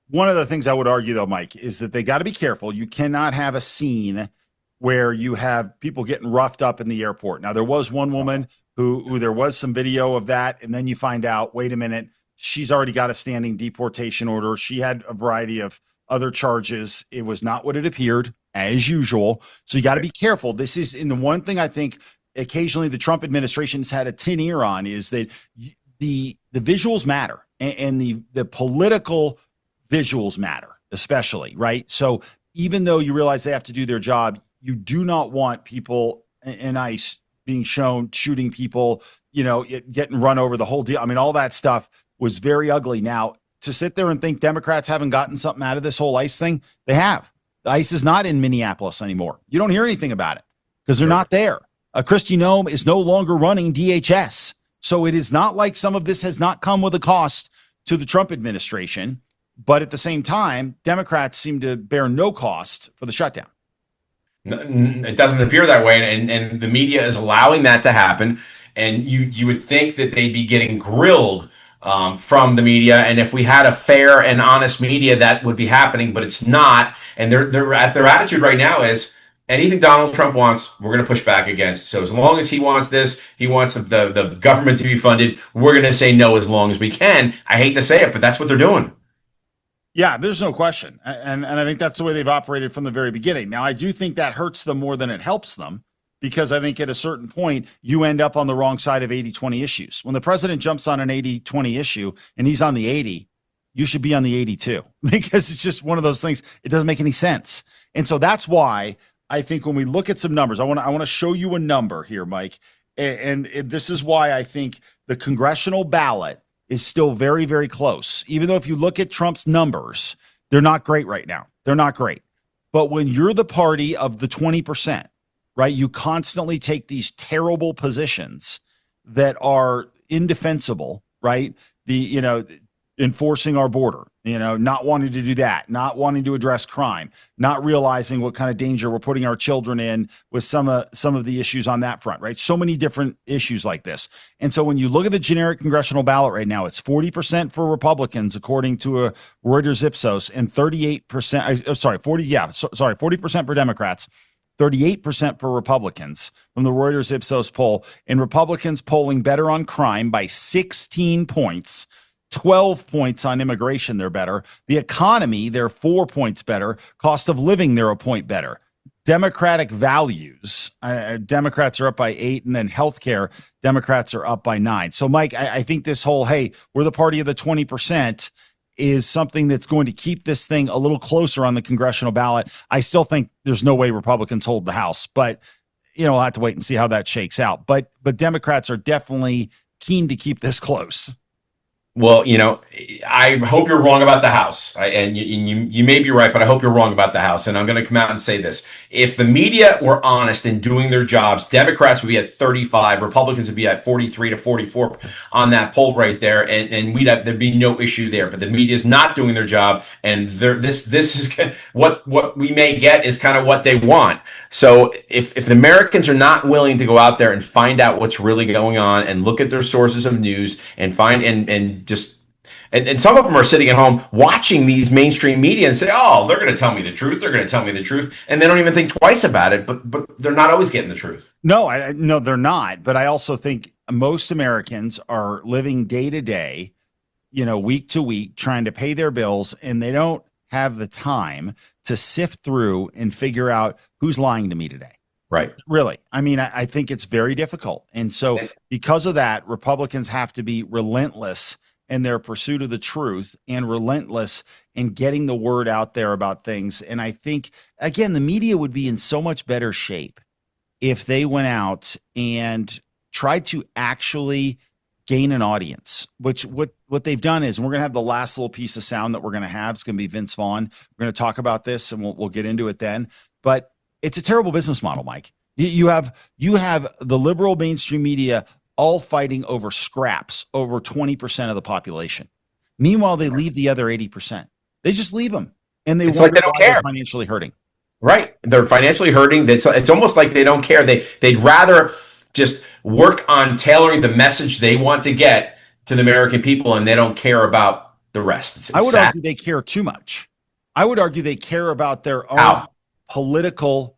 A: One of the things I would argue, though, Mike, is that they got to be careful. You cannot have a scene where you have people getting roughed up in the airport. Now, there was one woman who there was some video of that, and then you find out, wait a minute, she's already got a standing deportation order. She had a variety of other charges. It was not what it appeared, as usual. So you got to be careful. This is in the one thing I think occasionally the Trump administration's had a tin ear on is that the visuals matter, and the political visuals matter, especially, right? So even though you realize they have to do their job, you do not want people in ICE being shown shooting people, getting run over, the whole deal. I mean, all that stuff was very ugly. Now, to sit there and think Democrats haven't gotten something out of this whole ICE thing, they have. The ICE is not in Minneapolis anymore. You don't hear anything about it because they're not there. Kristi Noem is no longer running DHS. So it is not like some of this has not come with a cost to the Trump administration. But at the same time, Democrats seem to bear no cost for the shutdown.
B: It doesn't appear that way, and the media is allowing that to happen. And you would think that they'd be getting grilled from the media. And if we had a fair and honest media, that would be happening, but it's not. And their attitude right now is anything Donald Trump wants, we're going to push back against. So as long as he wants this, he wants the government to be funded, we're going to say no as long as we can. I hate to say it, but that's what they're doing.
A: Yeah, there's no question. And I think that's the way they've operated from the very beginning. Now, I do think that hurts them more than it helps them, because I think at a certain point, you end up on the wrong side of 80-20 issues. When the president jumps on an 80-20 issue and he's on the 80, you should be on the 82, because it's just one of those things. It doesn't make any sense. And so that's why I think when we look at some numbers, I want to show you a number here, Mike. And this is why I think the congressional ballot is still very, very close. Even though if you look at Trump's numbers, they're not great right now. They're not great. But when you're the party of the 20%, right, you constantly take these terrible positions that are indefensible, right? Enforcing our border, not wanting to do that, not wanting to address crime, not realizing what kind of danger we're putting our children in with some of the issues on that front, right? So many different issues like this. And so when you look at the generic congressional ballot right now, it's 40% for Republicans, according to a Reuters Ipsos, and 40% for Democrats, 38% for Republicans from the Reuters Ipsos poll, and Republicans polling better on crime by 16 points. 12 points on immigration, they're better. The economy, they're 4 points better. Cost of living, they're a point better. Democratic values, Democrats are up by 8, and then healthcare, Democrats are up by 9. So, Mike, I think this whole, hey, we're the party of the 20% is something that's going to keep this thing a little closer on the congressional ballot. I still think there's no way Republicans hold the House, but, we'll have to wait and see how that shakes out. But Democrats are definitely keen to keep this close.
B: Well, I hope you're wrong about the House, and you may be right, but I hope you're wrong about the House. And I'm going to come out and say this: if the media were honest in doing their jobs, Democrats would be at 35, Republicans would be at 43 to 44 on that poll right there, and there'd be no issue there. But the media is not doing their job, and this is what we may get is kind of what they want. So if the Americans are not willing to go out there and find out what's really going on and look at their sources of news and find and some of them are sitting at home watching these mainstream media and say, oh, they're going to tell me the truth. They're going to tell me the truth. And they don't even think twice about it, but they're not always getting the truth.
A: No, no, they're not. But I also think most Americans are living day to day, week to week, trying to pay their bills, and they don't have the time to sift through and figure out who's lying to me today.
B: Right.
A: Really. I mean, I think it's very difficult. And so because of that, Republicans have to be relentless in their pursuit of the truth and relentless in getting the word out there about things. And I think, again, the media would be in so much better shape if they went out and tried to actually gain an audience, which what they've done is, and we're going to have the last little piece of sound that we're going to have. It's going to be Vince Vaughn. We're going to talk about this, and we'll get into it then. But it's a terrible business model, Mike. You have the liberal mainstream media all fighting over scraps over 20% of the population. Meanwhile, they leave the other 80%. They just leave them, and it's like they don't care. Financially hurting,
B: right? They're financially hurting. It's almost like they don't care. They'd rather just work on tailoring the message they want to get to the American people, and they don't care about the rest.
A: I would argue they care too much. I would argue they care about their own political,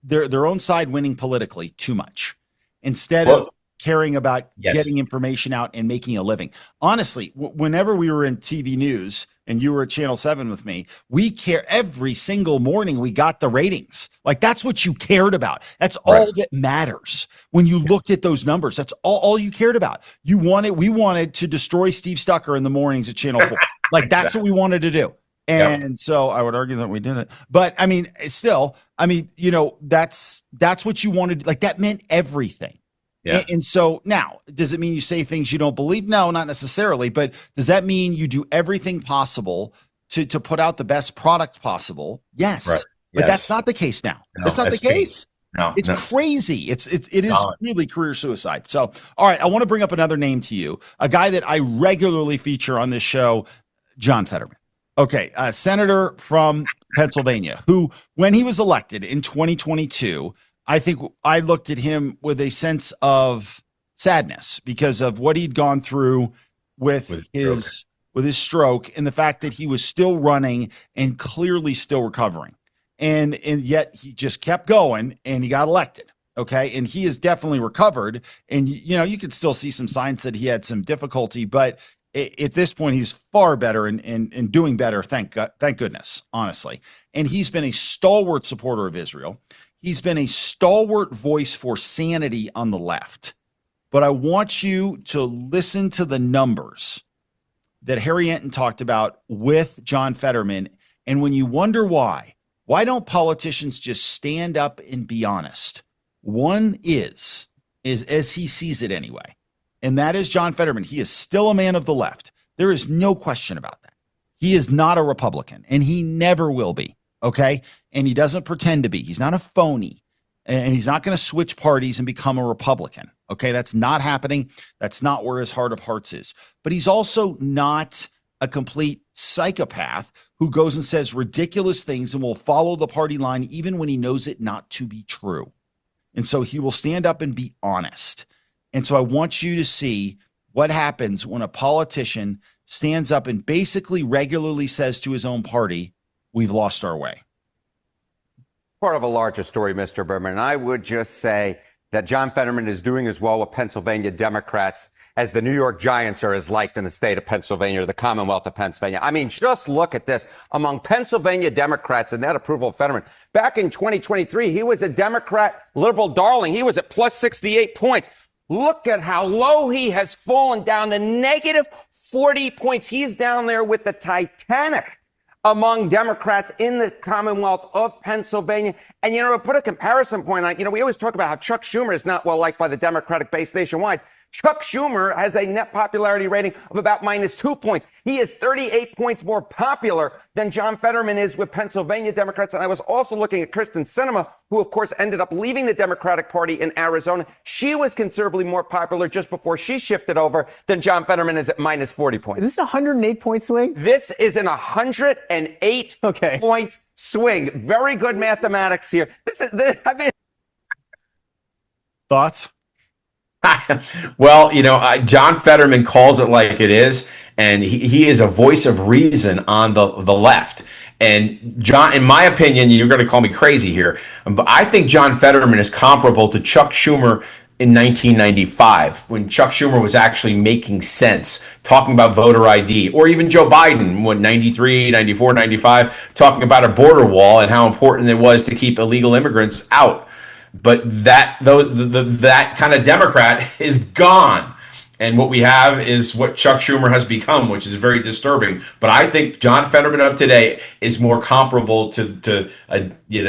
A: their own side winning politically too much, instead of caring about getting information out and making a living. Honestly, whenever we were in TV news and you were at Channel 7 with me, we care every single morning. We got the ratings. Like, that's what you cared about. That's all that matters. When you looked at those numbers, that's all you cared about. We wanted to destroy Steve Stucker in the mornings at Channel 4. Like, that's what we wanted to do. And so I would argue that we didn't. But I mean, still, that's what you wanted. Like, that meant everything. Yeah. And so now, does it mean you say things you don't believe? No, not necessarily. But does that mean you do everything possible to put out the best product possible? Yes. Right. But that's not the case now. No, that's not the case. No, it's crazy. It is really career suicide. So, all right, I want to bring up another name to you, a guy that I regularly feature on this show, John Fetterman. Okay, a senator from Pennsylvania who, when he was elected in 2022, I think I looked at him with a sense of sadness because of what he'd gone through with his stroke and the fact that he was still running and clearly still recovering. And yet he just kept going and he got elected. Okay. And he has definitely recovered. And, you could still see some signs that he had some difficulty, but at this point, he's far better and doing better. Thank goodness, honestly. And he's been a stalwart supporter of Israel. He's been a stalwart voice for sanity on the left. But I want you to listen to the numbers that Harry Enton talked about with John Fetterman. And when you wonder why don't politicians just stand up and be honest? One is as he sees it anyway. And that is John Fetterman. He is still a man of the left. There is no question about that. He is not a Republican, and he never will be, okay? And he doesn't pretend to be. He's not a phony, and he's not going to switch parties and become a Republican, okay? That's not happening. That's not where his heart of hearts is. But he's also not a complete psychopath who goes and says ridiculous things and will follow the party line even when he knows it not to be true. And so he will stand up and be honest. And so I want you to see what happens when a politician stands up and basically regularly says to his own party, we've lost our way.
K: Part of a larger story, Mr. Berman. I would just say that John Fetterman is doing as well with Pennsylvania Democrats as the New York Giants are as liked in the state of Pennsylvania or the Commonwealth of Pennsylvania. I mean, just look at this. Among Pennsylvania Democrats and that approval of Fetterman, back in 2023, he was a Democrat liberal darling. He was at plus 68 points. Look at how low he has fallen down to negative 40 points. He's down there with the Titanic among Democrats in the Commonwealth of Pennsylvania. And, put a comparison point on, we always talk about how Chuck Schumer is not well liked by the Democratic base nationwide. Chuck Schumer has a net popularity rating of about -2 points. He is 38 points more popular than John Fetterman is with Pennsylvania Democrats. And I was also looking at Kristen Sinema, who, of course, ended up leaving the Democratic Party in Arizona. She was considerably more popular just before she shifted over than John Fetterman is at -40 points.
F: Is this a 108-point swing?
K: This is an 108 point swing. Very good mathematics here.
A: Thoughts?
B: Well, John Fetterman calls it like it is, and he is a voice of reason on the left. And John, in my opinion, you're going to call me crazy here, but I think John Fetterman is comparable to Chuck Schumer in 1995, when Chuck Schumer was actually making sense, talking about voter ID, or even Joe Biden, 93, 94, 95, talking about a border wall and how important it was to keep illegal immigrants out. But that kind of Democrat is gone. And what we have is what Chuck Schumer has become, which is very disturbing. But I think John Fetterman of today is more comparable to the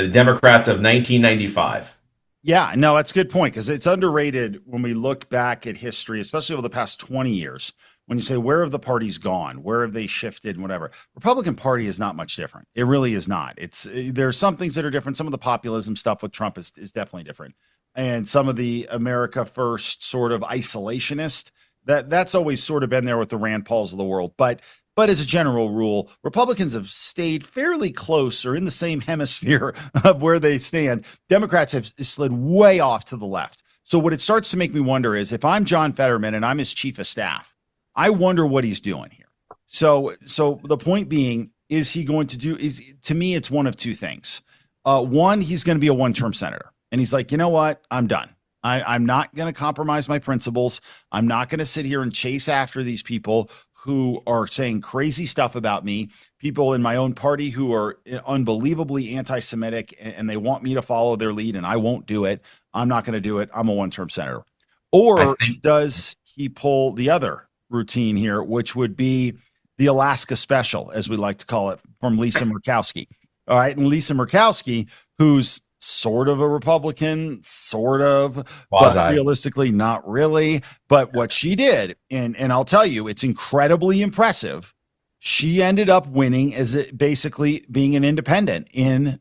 B: Democrats of 1995.
A: Yeah, no, that's a good point, because it's underrated when we look back at history, especially over the past 20 years. When you say, where have the parties gone? Where have they shifted? Whatever. Republican Party is not much different. It really is not. There are some things that are different. Some of the populism stuff with Trump is definitely different. And some of the America First sort of isolationist, that's always sort of been there with the Rand Pauls of the world. But as a general rule, Republicans have stayed fairly close or in the same hemisphere of where they stand. Democrats have slid way off to the left. So what it starts to make me wonder is, if I'm John Fetterman and I'm his chief of staff, I wonder what he's doing here. So the point being, is he going to do, to me, it's one of two things. One, he's going to be a one-term senator. And he's like, you know what? I'm done. I'm not going to compromise my principles. I'm not going to sit here and chase after these people who are saying crazy stuff about me, people in my own party who are unbelievably anti-Semitic, and they want me to follow their lead, and I won't do it. I'm not going to do it. I'm a one-term senator. Or does he pull the other routine here, which would be the Alaska special, as we like to call it, from Lisa Murkowski. All right. And Lisa Murkowski, who's sort of a Republican, sort of, but realistically not really. But what she did, and I'll tell you, it's incredibly impressive. She ended up winning as basically being an independent in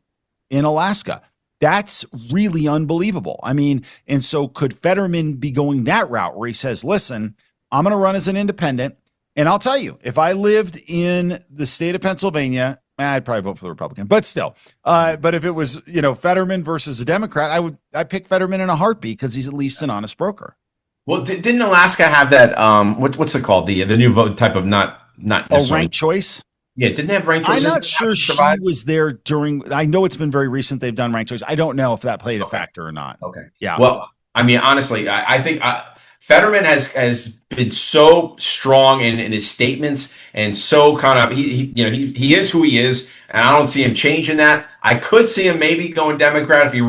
A: Alaska. That's really unbelievable. I mean, and so could Fetterman be going that route where he says, listen, I'm going to run as an independent. And I'll tell you, if I lived in the state of Pennsylvania, I'd probably vote for the Republican, but still. But if it was, Fetterman versus a Democrat, I'd pick Fetterman in a heartbeat, because he's at least an honest broker.
B: Well, didn't Alaska have that? What's it called? The new vote type of not necessarily
A: ranked choice.
B: Yeah, didn't have ranked choice.
A: I'm not sure she was there during. I know it's been very recent. They've done ranked choice. I don't know if that played a factor or not.
B: Okay.
A: Yeah.
B: Well, I mean, honestly, I think Fetterman has been so strong in his statements and so kind of he is who he is, and I don't see him changing that. I could see him maybe going Democrat if he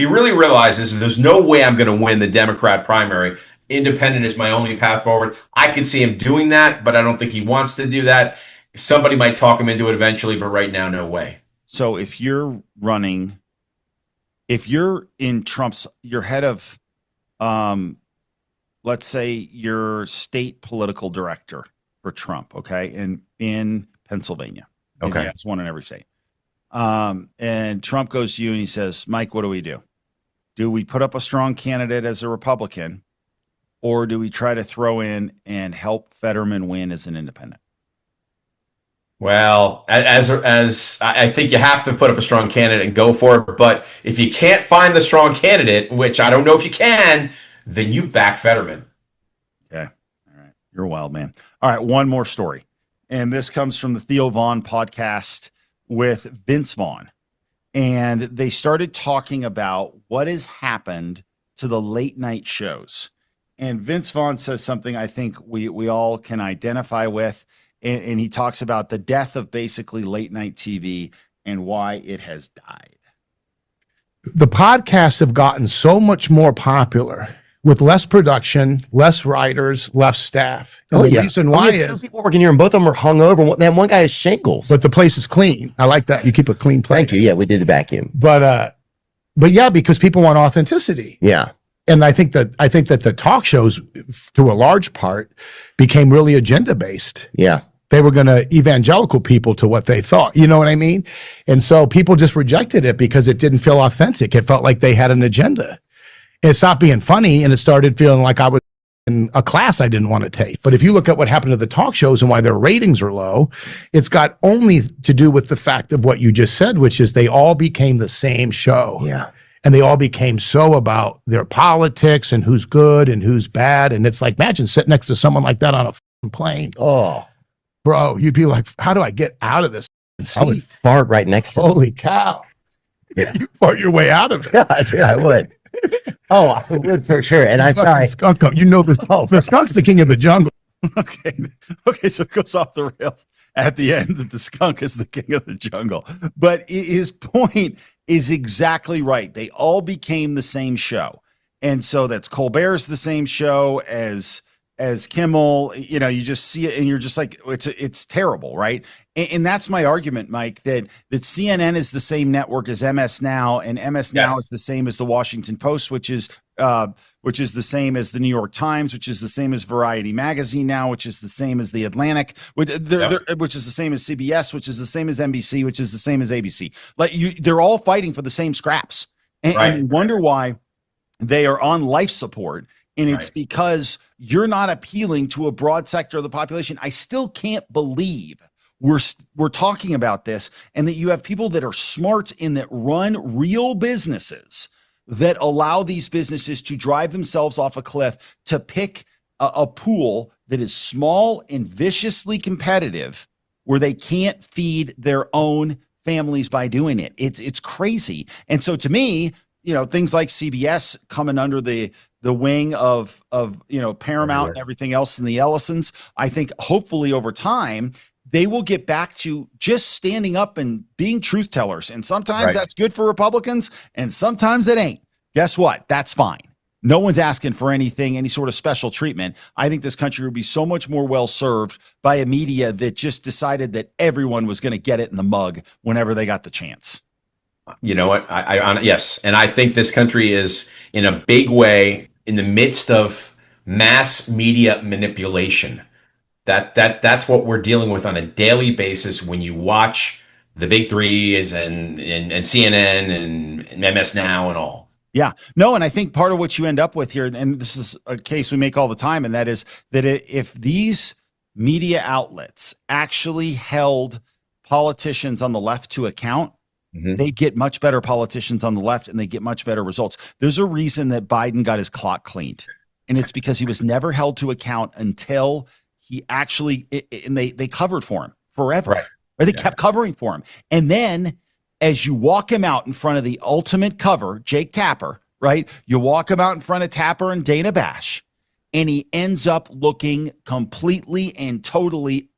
B: really realizes there's no way I'm going to win the Democrat primary. Independent is my only path forward. I could see him doing that, but I don't think he wants to do that. Somebody might talk him into it eventually, but right now, no way.
A: So if you're running, if you're in Trump's, you're head of, let's say your state political director for Trump, okay, in Pennsylvania.
B: Okay.
A: That's one in every state. And Trump goes to you and he says, Mike, what do we do? Do we put up a strong candidate as a Republican, or do we try to throw in and help Fetterman win as an independent?
B: Well, as I think you have to put up a strong candidate and go for it. But if you can't find the strong candidate, which I don't know if you can, then you back Fetterman.
A: Okay. All right. You're a wild man. All right. One more story. And this comes from the Theo Vaughn podcast with Vince Vaughn. And they started talking about what has happened to the late night shows. And Vince Vaughn says something I think we all can identify with. And he talks about the death of basically late night TV and why it has died.
L: The podcasts have gotten so much more popular with less production, less writers, less staff. And the reason why is
M: people working here and both of them are hungover. Man, one guy has shingles.
L: But the place is clean. I like that. You keep a clean place.
M: Thank you. Yeah, we did a vacuum.
L: But yeah, because people want authenticity.
M: Yeah.
L: And I think that the talk shows, to a large part, became really agenda based.
M: Yeah.
L: They were going to evangelical people to what they thought. You know what I mean? And so people just rejected it because it didn't feel authentic. It felt like they had an agenda. And it stopped being funny, and it started feeling like I was in a class I didn't want to take. But if you look at what happened to the talk shows and why their ratings are low, it's got only to do with the fact of what you just said, which is they all became the same show.
M: Yeah.
L: And they all became so about their politics and who's good and who's bad. And it's like, imagine sitting next to someone like that on a plane.
M: Oh,
L: bro, you'd be like, how do I get out of this?
M: I would fart right next to
L: Holy cow.
M: Yeah.
L: You fart your way out of it.
M: Yeah, dude, I would. Oh, I would for sure. And I'm sorry.
L: Skunk, you know, the skunk's the king of the jungle.
A: Okay, so it goes off the rails at the end that the skunk is the king of the jungle. But his point is exactly right. They all became the same show. And so that's Colbert's the same show as Kimmel. You know, you just see it and you're just like, it's terrible, right? And that's my argument, Mike, that CNN is the same network as MS Now, and MS Now is the same as the Washington Post, which is the same as the New York Times, which is the same as Variety Magazine now, which is the same as the Atlantic, which is the same as CBS, which is the same as NBC, which is the same as ABC. They're all fighting for the same scraps, and you wonder why they are on life support. And it's because you're not appealing to a broad sector of the population. I still can't believe we're talking about this, and that you have people that are smart and that run real businesses that allow these businesses to drive themselves off a cliff to pick a pool that is small and viciously competitive, where they can't feed their own families by doing it. It's crazy. And so to me, you know, things like CBS coming under the wing of Paramount and everything else and the Ellisons, I think hopefully over time they will get back to just standing up and being truth tellers. And sometimes that's good for Republicans and sometimes it ain't. Guess what? That's fine. No one's asking for any sort of special treatment. I think this country would be so much more well served by a media that just decided that everyone was going to get it in the mug whenever they got the chance.
B: You know what? Yes. And I think this country is in a big way in the midst of mass media manipulation. That's what we're dealing with on a daily basis when you watch the big threes and CNN and MS Now and all.
A: Yeah, no. And I think part of what you end up with here, and this is a case we make all the time, and that is that if these media outlets actually held politicians on the left to account, they get much better politicians on the left and they get much better results. There's a reason that Biden got his clock cleaned. And it's because he was never held to account until he actually, and they covered for him forever.
B: Right.
A: Or they kept covering for him. And then as you walk him out in front of the ultimate cover, Jake Tapper, right? You walk him out in front of Tapper and Dana Bash, and he ends up looking completely and totally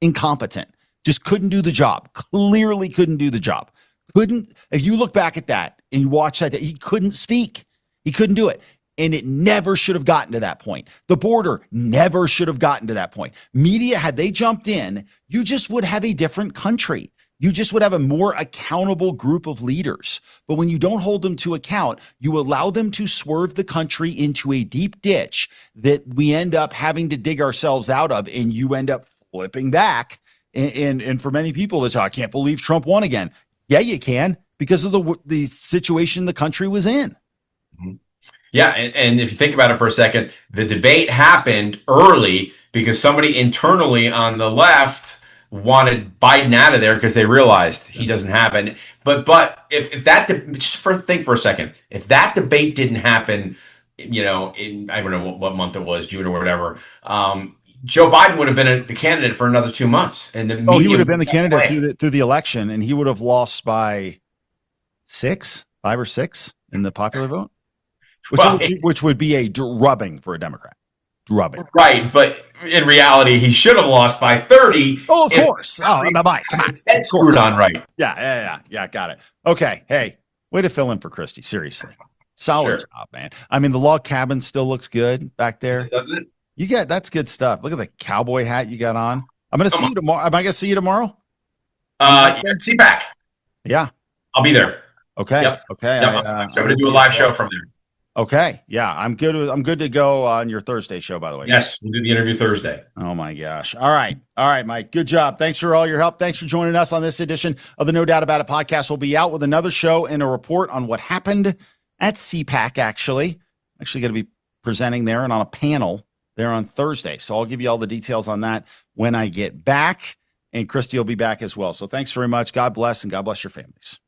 A: incompetent. Just couldn't do the job. Clearly couldn't do the job. If you look back at that and you watch that, he couldn't speak. He couldn't do it. And it never should have gotten to that point. The border never should have gotten to that point. Media, had they jumped in, you just would have a different country. You just would have a more accountable group of leaders. But when you don't hold them to account, you allow them to swerve the country into a deep ditch that we end up having to dig ourselves out of, and you end up flipping back. And for many people, it's, I can't believe Trump won again. Yeah, you can, because of the situation the country was in.
B: Mm-hmm. Yeah, and if you think about it for a second, the debate happened early because somebody internally on the left wanted Biden out of there because they realized he doesn't have it. But if that, just think for a second, if that debate didn't happen, in I don't know what month it was, June or whatever, Joe Biden would have been the candidate for another 2 months, and he
A: would have been the candidate through the election, and he would have lost by 5 or 6 in the popular vote. Which would be a drubbing for a Democrat. Drubbing.
B: Right, but in reality, he should have lost by 30.
A: Oh, of course. Mike, come on.
B: Head screwed on right.
A: Yeah, got it. Okay, hey, way to fill in for Christie, seriously. Solid job, man. I mean, the log cabin still looks good back there.
B: Doesn't it?
A: That's good stuff. Look at the cowboy hat you got on. I'm going to see you tomorrow. Am I going to see you tomorrow?
B: CPAC.
A: Yeah.
B: I'll be there.
A: Okay.
B: Yep.
A: Okay.
B: Yep. I'm going to do a live show from there.
A: Okay. Yeah. I'm good to go on your Thursday show, by the way.
B: Yes. We'll do the interview Thursday.
A: Oh my gosh. All right, Mike. Good job. Thanks for all your help. Thanks for joining us on this edition of the No Doubt About It podcast. We'll be out with another show and a report on what happened at CPAC, actually going to be presenting there and on a panel there on Thursday. So I'll give you all the details on that when I get back, and Christy will be back as well. So thanks very much. God bless, and God bless your families.